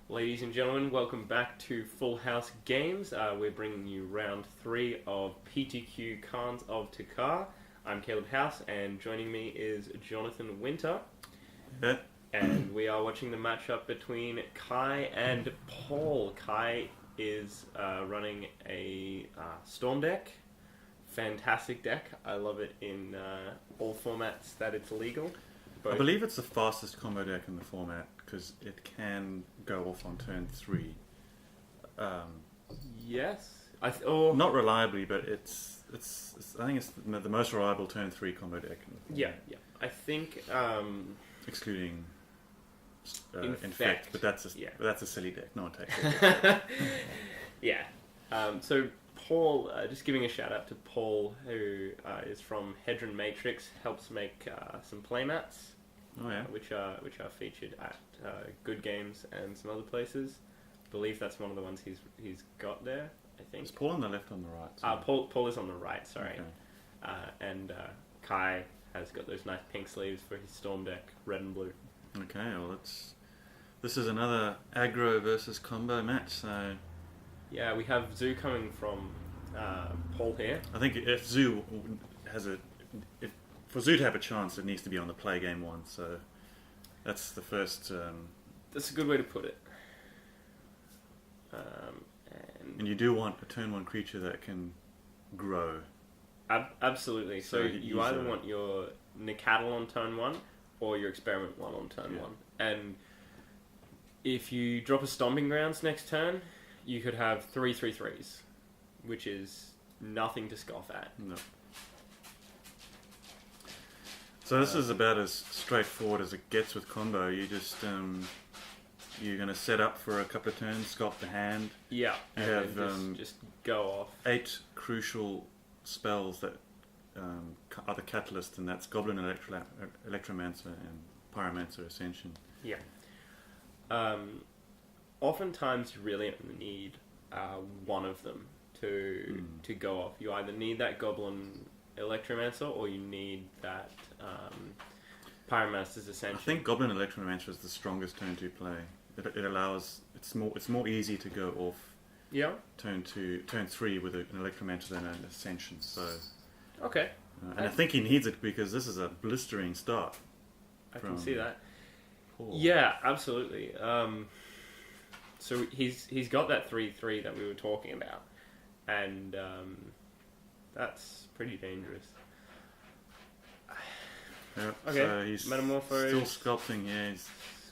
Ladies and gentlemen, welcome back to Full House Games. We're bringing you round 3 of PTQ Khans of Tarkir. I'm Caleb House, and joining me is Jonathan Winter. Yeah. And we are watching the matchup between Kai and Paul. Kai is running a Storm deck. Fantastic deck. I love it in all formats that it's legal. I believe it's the fastest combo deck in the format because it can go off on turn 3. Yes. Not reliably, but it's I think it's the most reliable turn 3 combo deck. Yeah. I think excluding Infect, but that's a silly deck. No one takes it. Yeah. So Paul, just giving a shout out to Paul, who is from Hedron Matrix, helps make some playmats. Oh yeah. Which are featured at Good Games and some other places. I believe that's one of the ones he's got there. I think. Is Paul on the left or on the right? Paul is on the right. Sorry. Okay. And Kai has got those nice pink sleeves for his Storm deck, red and blue. Okay. Well, this is another aggro versus combo match. So yeah, we have Zoo coming from Paul here. I think if Zoo for Zoo to have a chance, it needs to be on the play game one. So that's the first. That's a good way to put it. And you do want a turn 1 creature that can grow. Absolutely. So you either want your Nicatl on turn 1 or your Experiment 1 on turn 1. And if you drop a Stomping Grounds next turn, you could have 3 3/3s, which is nothing to scoff at. No. So this is about as straightforward as it gets with combo. You just you're going to set up for a couple of turns, sculpt the hand. Yeah, you have just go off 8 crucial spells that are the catalyst, and that's Goblin, Electromancer, and Pyromancer Ascension. Yeah. Oftentimes you really only need one of them to go off. You either need that Goblin Electromancer or you need that Pyromancer's Ascension. I think Goblin Electromancer is the strongest turn 2 play. It allows it's more easy to go off. Yeah. Turn 3 with an Electromancer than an Ascension. So. Okay. And I think he needs it because this is a blistering start. I can see that. Paul. Yeah, absolutely. So he's got that 3/3 that we were talking about, and that's pretty dangerous. Yeah, okay. So he's Metamorphose. Still sculpting. Yeah.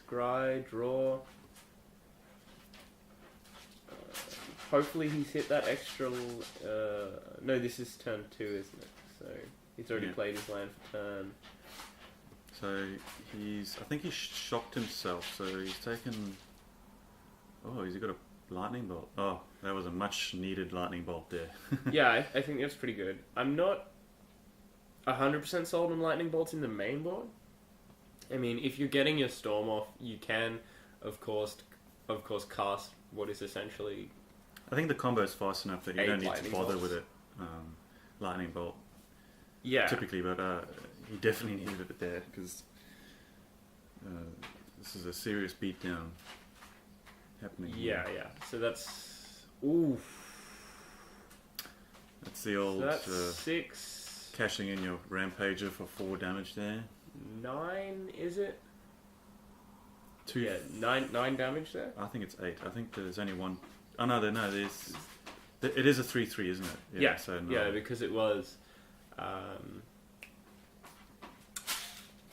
Scry, draw. Hopefully he's hit that extra. No, this is turn 2, isn't it? So he's already played his land for turn. So I think he's shocked himself. So he's taken. Oh, he's got a lightning bolt. Oh, that was a much needed lightning bolt there. Yeah, I think that's pretty good. I'm not 100% sold on lightning bolts in the main board. I mean, if you're getting your Storm off, you can, of course, cast what is essentially. I think the combo is fast enough that you don't need to bother bolts. with it. Lightning bolt. Yeah. Typically, but he definitely needed it there because this is a serious beatdown happening. Yeah. So that's That's the old. So that's 6. Cashing in your Rampager for 4 damage there. 9, is it? 2. Yeah, 9 damage there. I think it's 8. I think there's only one. Oh no, there's. It is a 3/3, isn't it? Yeah. So Yeah, because it was.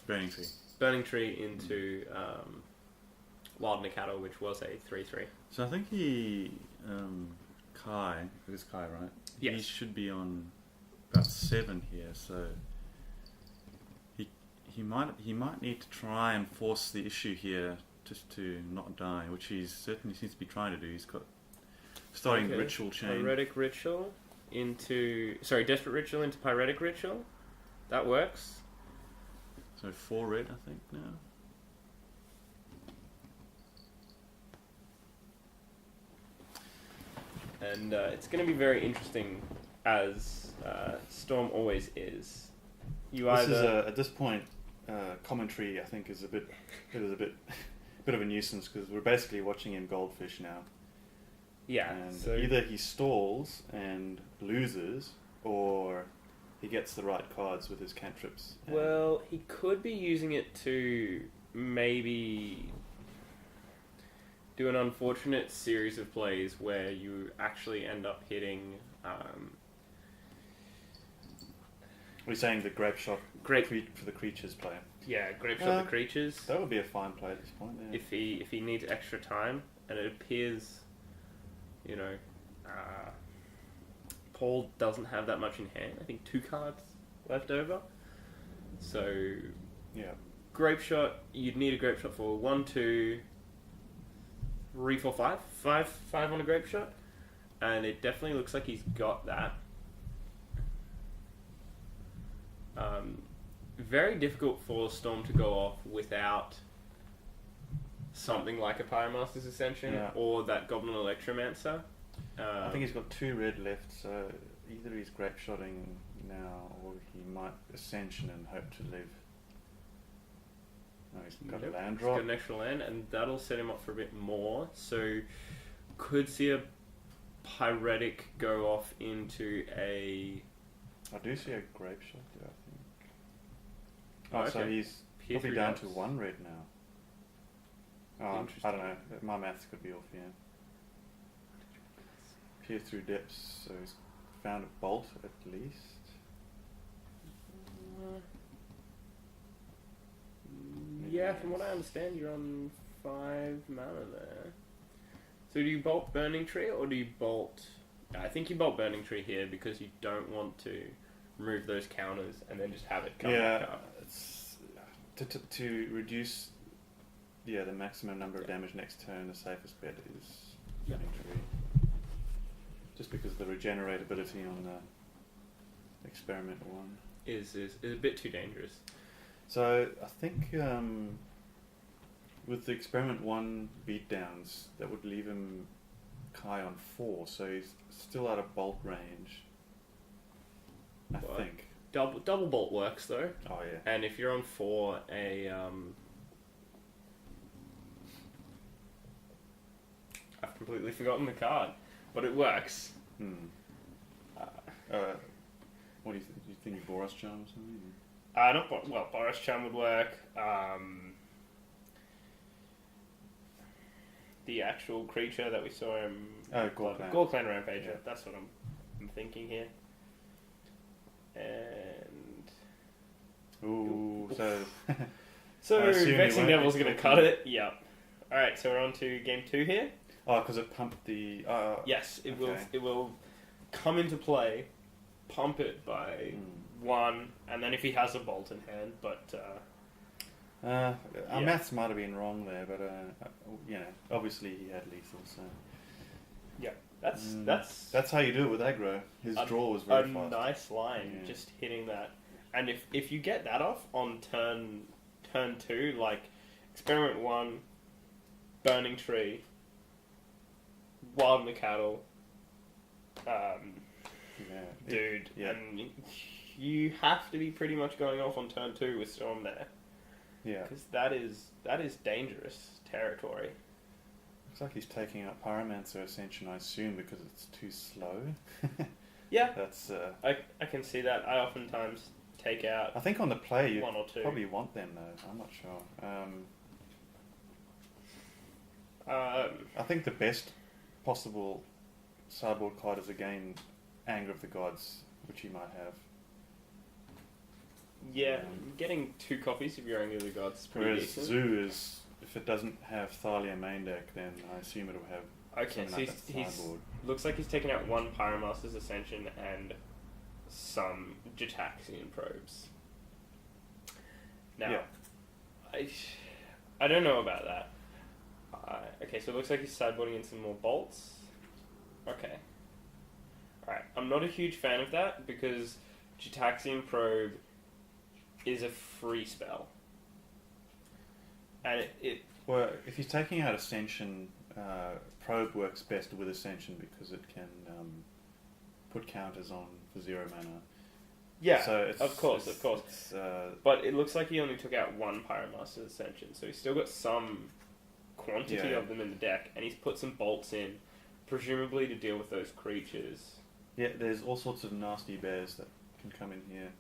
Burning Tree into Wild Nicatl, which was a 3/3. So I think Kai, it is Kai, right? Yes. He should be on about 7 here, so he might need to try and force the issue here just to not die, which he certainly seems to be trying to do. He's got starting Ritual Chain. Desperate Ritual into Pyretic Ritual. That works. So 4 red, I think, now. And it's going to be very interesting, as Storm always is. At this point, commentary I think is a bit bit of a nuisance because we're basically watching him goldfish now. Yeah. And So either he stalls and loses, or he gets the right cards with his cantrips. well, he could be using it to maybe do an unfortunate series of plays where you actually end up hitting. We're saying the grape shot Grape for the creatures play. Yeah, grape shot the creatures. That would be a fine play at this point. Yeah. If he needs extra time, and it appears, Paul doesn't have that much in hand. I think 2 cards left over. So Yeah. grape shot, you'd need a grape shot for 1, 2, 3, 4, 5. 5 on a grape shot, and it definitely looks like he's got that. Very difficult for Storm to go off without something like a Pyromaster's Ascension or that Goblin Electromancer. I think he's got 2 red left, so either he's grape shotting now, or he might Ascension and hope to live. No, he's got a land drop. He's got an extra land, and that'll set him up for a bit more. So could see a Pyretic go off into a... I do see a grape shot there, I think. Oh, so okay. he's Peer probably through down depths. to 1 red now. I don't know. My maths could be off, yeah. Peer through depths, so he's found a bolt at least. Yeah, from what I understand, you're on 5 mana there. So do you bolt Burning Tree, or do you bolt... I think you bolt Burning Tree here because you don't want to remove those counters and then just have it come back up. It's to reduce the maximum number of damage next turn. The safest bet is Burning Tree, just because the regeneratability on the experimental one is a bit too dangerous. So I think with the experiment 1 beatdowns, that would leave him Kai on 4, so he's still out of bolt range. I think. Double bolt works though. Oh yeah. And if you're on 4, I've completely forgotten the card, but it works. What do you think? Do you think Boros Charm or something? Boros Charm would work. The actual creature that we saw him... Gorklan Rampager. Yeah. That's what I'm thinking here. And... Ooh, so... So, Vexing Devil's going to cut it. Yep. Alright, so we're on to game 2 here. Oh, because it pumped the... yes, it will come into play, pump it by 1, and then if he has a bolt in hand, but... our maths might have been wrong there, but obviously he had lethal, so... Yeah, that's how you do it with aggro. His draw was very fast. A nice line, just hitting that. And if you get that off on turn 2, like Experiment 1, Burning Tree, Wild Cattle, and you have to be pretty much going off on turn 2 with Storm there. Yeah, because that is dangerous territory. Looks like he's taking out Pyromancer Ascension, I assume, because it's too slow. Yeah, that's. I can see that. I oftentimes take out. I think on the play you 1 or 2. Probably want them though. I'm not sure. I think the best possible sideboard card is again Anger of the Gods, which he might have. Yeah, getting 2 copies of your Anger of the Gods is pretty decent. Whereas Zoo is, if it doesn't have Thalia main deck, then I assume it'll have. Okay, so he's looks like he's taken out 1 Pyromaster's Ascension and some Jataxian probes. Now, I don't know about that. Okay, so it looks like he's sideboarding in some more bolts. Okay. Alright, I'm not a huge fan of that because Jataxian probe is a free spell. And it well, if he's taking out Ascension, Probe works best with Ascension because it can put counters on for 0 mana. Yeah, so of course. But it looks like he only took out 1 Pyromaster's Ascension, so he's still got some quantity of them in the deck, and he's put some bolts in, presumably to deal with those creatures. Yeah, there's all sorts of nasty bears that can come in here.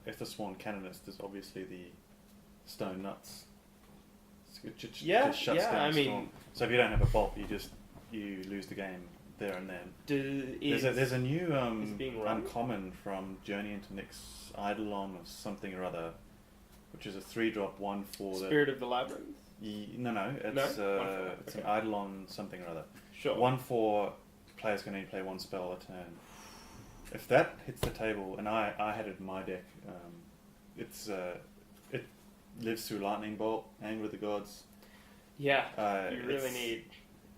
Aethersworn Canonist is obviously the stone nuts. It just shuts down Storm. So if you don't have a bolt, you lose the game there and then. There's a new uncommon from Journey into Nyx's Eidolon or something or other, which is a 3-drop 1/4. Spirit of the Labyrinth? No, it's an Eidolon something or other. Sure. 1/4 players can only play one spell a turn. If that hits the table, and I had it in my deck, it lives through Lightning Bolt, Anger of the Gods. Yeah, you really need...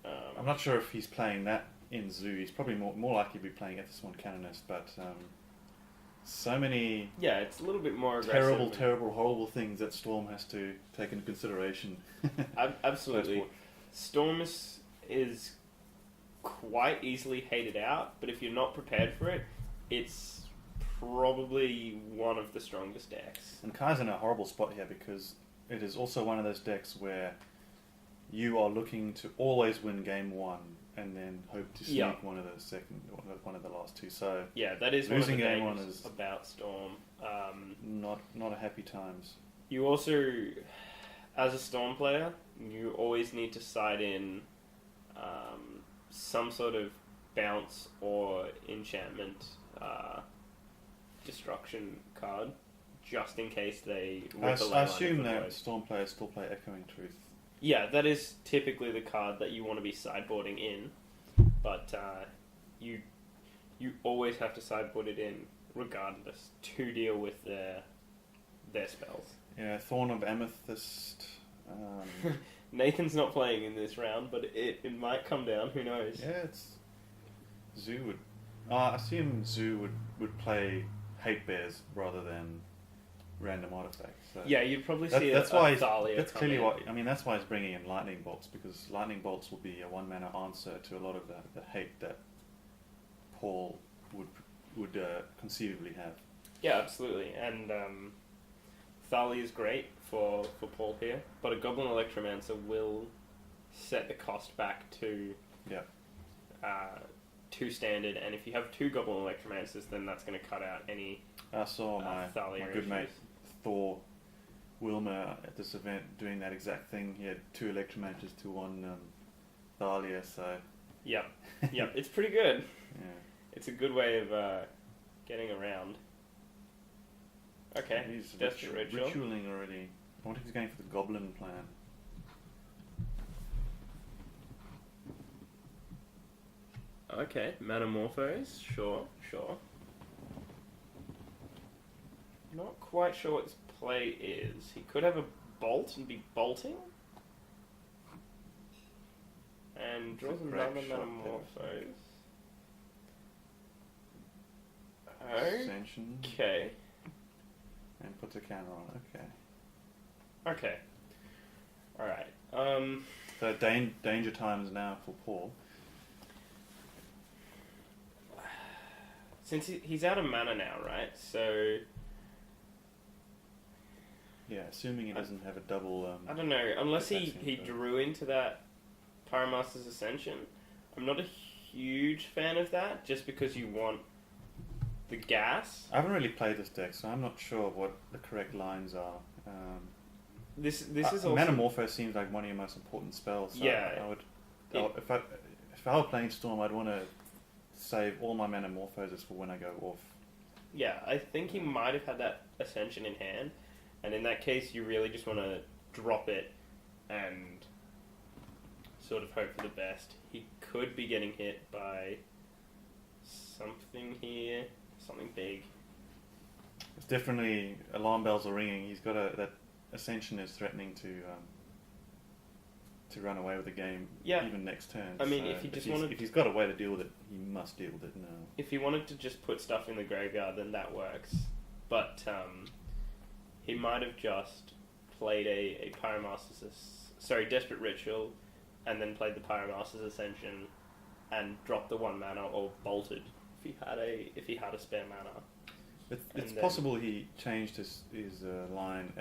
I'm not sure if he's playing that in Zoo. He's probably more likely to be playing Aethersworn Canonist, but so many... Yeah, it's a little bit more aggressive. Terrible, horrible things that Storm has to take into consideration. Absolutely. Storm is quite easily hated out, but if you're not prepared for it, it's probably one of the strongest decks. And Kai's in a horrible spot here because it is also one of those decks where you are looking to always win game one and then hope to sneak one of the last two. So yeah, that is losing one of the game one games is about Storm. Not a happy times. You also, as a Storm player, you always need to side in some sort of bounce or enchantment destruction card, just in case they... I assume that Storm players still play Echoing Truth. Yeah, that is typically the card that you want to be sideboarding in, but you always have to sideboard it in regardless to deal with their spells. Yeah, Thorn of Amethyst. Nathan's not playing in this round, but it might come down, who knows? Yeah, Zoo would... I assume Zoo would play Hate Bears rather than random artifacts. So yeah, you'd probably see that's why Thalia that's clearly why. I mean, that's why he's bringing in Lightning Bolts, because Lightning Bolts will be a 1-mana answer to a lot of the hate that Paul would conceivably have. Yeah, absolutely, and Thalia is great for Paul here, but a Goblin Electromancer will set the cost back to 2 standard, and if you have 2 Goblin Electromancers, then that's going to cut out any. I saw my good issues. mate Thor Wilmer at this event doing that exact thing. He had 2 Electromancers to 1 Thalia, so... Yep, it's pretty good. Yeah. It's a good way of getting around. Okay, he's Ritual. ritualing already. I wonder if he's going for the Goblin plan. Okay, Metamorphose, sure. Not quite sure what his play is. He could have a bolt and be bolting. And draws another Metamorphose. Ascension. Okay. And puts a counter on it, Okay. Alright. So danger times now for Paul. Since he's out of mana now, right? So... Yeah, assuming he doesn't have a double... I don't know. Unless he drew into that Pyromaster's Ascension. I'm not a huge fan of that, just because you want the gas. I haven't really played this deck, so I'm not sure what the correct lines are. This is also... Metamorpho seems like one of your most important spells. So yeah. If I were playing Storm, I'd want to save all my Metamorphoses for when I go off. Yeah, I think he might have had that Ascension in hand, and in that case, you really just want to drop it and sort of hope for the best. He could be getting hit by something here, something big. It's definitely alarm bells are ringing. He's got that Ascension is threatening to run away with the game, even next turn. I mean, so if he's got a way to deal with it, he must deal with it now. If he wanted to just put stuff in the graveyard, then that works. But he might have just played a Desperate Ritual, and then played the Pyromaster's Ascension, and dropped the 1 mana or bolted if he had a spare mana. It's possible he changed his line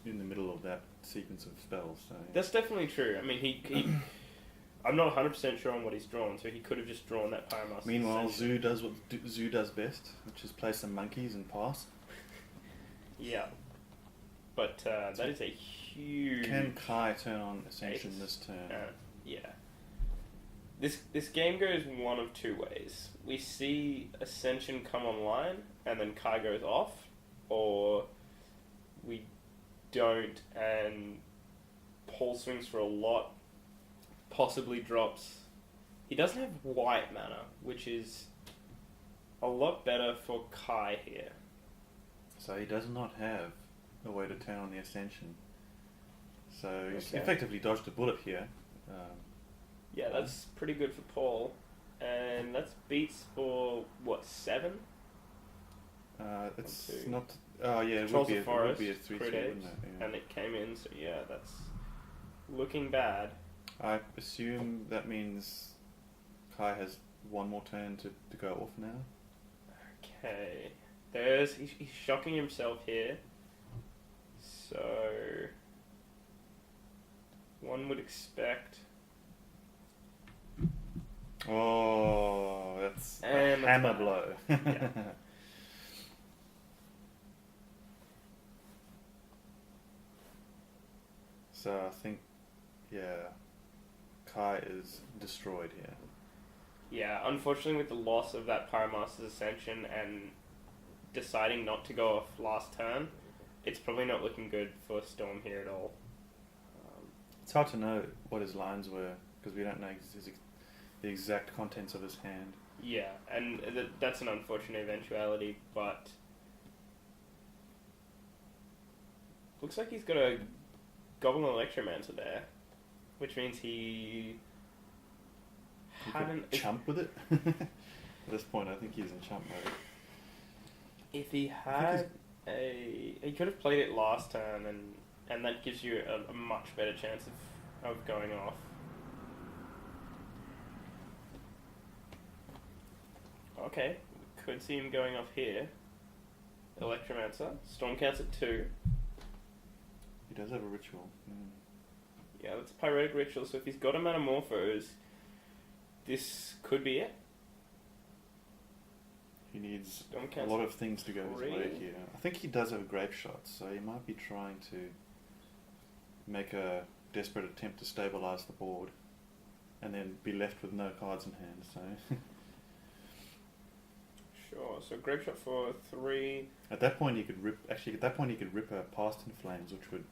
in the middle of that sequence of spells. So, yeah. That's definitely true. I mean, he I'm not 100% sure on what he's drawn, so he could have just drawn that Pyromaster. Meanwhile, Zoo does what Zoo does best, which is play some monkeys and pass. Yeah. But that is a huge... Can Kai turn on Ascension this turn? Yeah. This game goes one of two ways. We see Ascension come online, and then Kai goes off, or we don't, and Paul swings for a lot, possibly drops. He doesn't have white mana, which is a lot better for Kai here. So he does not have a way to turn on the Ascension. So he's effectively dodged a bullet here. Yeah, that's pretty good for Paul. And that's beats for, what, 7? It's not... Oh, yeah, it would be a 3-3, wouldn't it? Yeah. And it came in, so yeah, that's looking bad. I assume that means Kai has one more turn to go off now? Okay. He's shocking himself here. So... one would expect... Oh, that's a hammer blow. Yeah. So I think, Kai is destroyed here. Yeah, unfortunately with the loss of that Pyromaster's Ascension and deciding not to go off last turn, it's probably not looking good for Storm here at all. It's hard to know what his lines were, because we don't know the exact contents of his hand. Yeah, and that's an unfortunate eventuality, but looks like he's got a Goblin Electromancer there, which means he hadn't... chump with it? At this point, I think he's in chump mode. If he had he could have played it last turn, and that gives you a much better chance of going off. Okay, could see him going off here. Electromancer. Storm counts at 2. He does have a ritual. Yeah, that's a Pyretic Ritual, so if he's got a Metamorphose, this could be it. He needs a lot of things to go his way here. I think he does have a Grape Shot, so he might be trying to make a desperate attempt to stabilize the board and then be left with no cards in hand, so... Sure, so Grape Shot for 3. At that point he could rip a Past in Flames, which would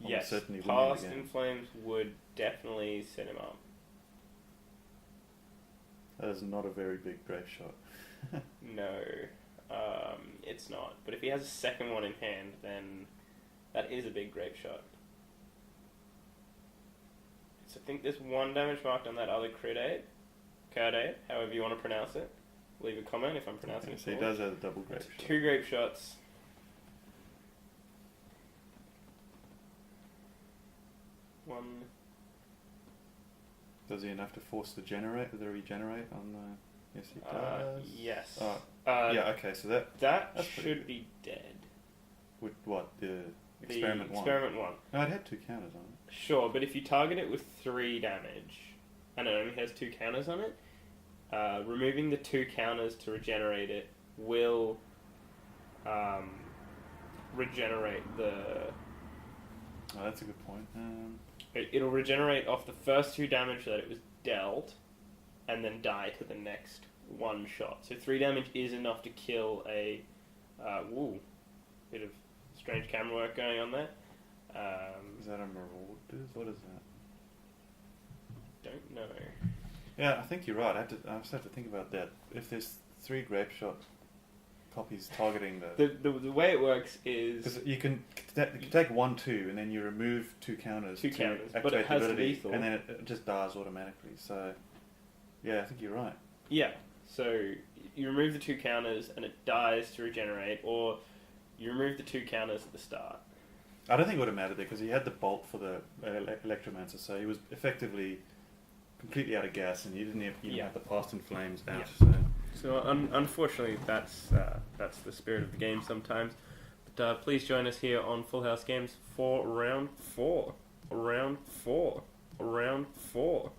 yes, certainly win Past the game. in Flames would definitely set him up. That is not a very big Grape Shot. No, it's not. But if he has a second one in hand, then that is a big Grape Shot. So I think there's 1 damage marked on that other card aid, however you want to pronounce it. Leave a comment if I'm pronouncing it. So he does have a double Grape Shot. 2 Grape Shots. One. Does he enough to force the regenerate on the... Yes, he does. Yes. Yeah, okay, so that should be dead. With what? The Experiment 1? Experiment 1. No, it had 2 counters on it. Sure, but if you target it with 3 damage, and it only has 2 counters on it, removing the 2 counters to regenerate it will regenerate the... Oh, that's a good point. It'll regenerate off the first 2 damage that it was dealt, and then die to the next 1 shot. So 3 damage is enough to kill a... bit of strange camera work going on there. Is that a Marauders? What is that? Don't know. Yeah, I think you're right. I just have to think about that. If there's 3 Grape Shot copies targeting the way it works is... Because you can take 1, 2, and then you remove 2 counters to activate but it has the ability, lethal. and then it just dies automatically. So, yeah, I think you're right. Yeah, so you remove the 2 counters and it dies to regenerate, or you remove the 2 counters at the start. I don't think it would have mattered there, because he had the bolt for the Electromancer, so he was effectively completely out of gas, and you didn't even have the Past in Flames out. Yeah. So So unfortunately, that's the spirit of the game sometimes. But please join us here on Full House Games for round 4. Round 4. Round 4.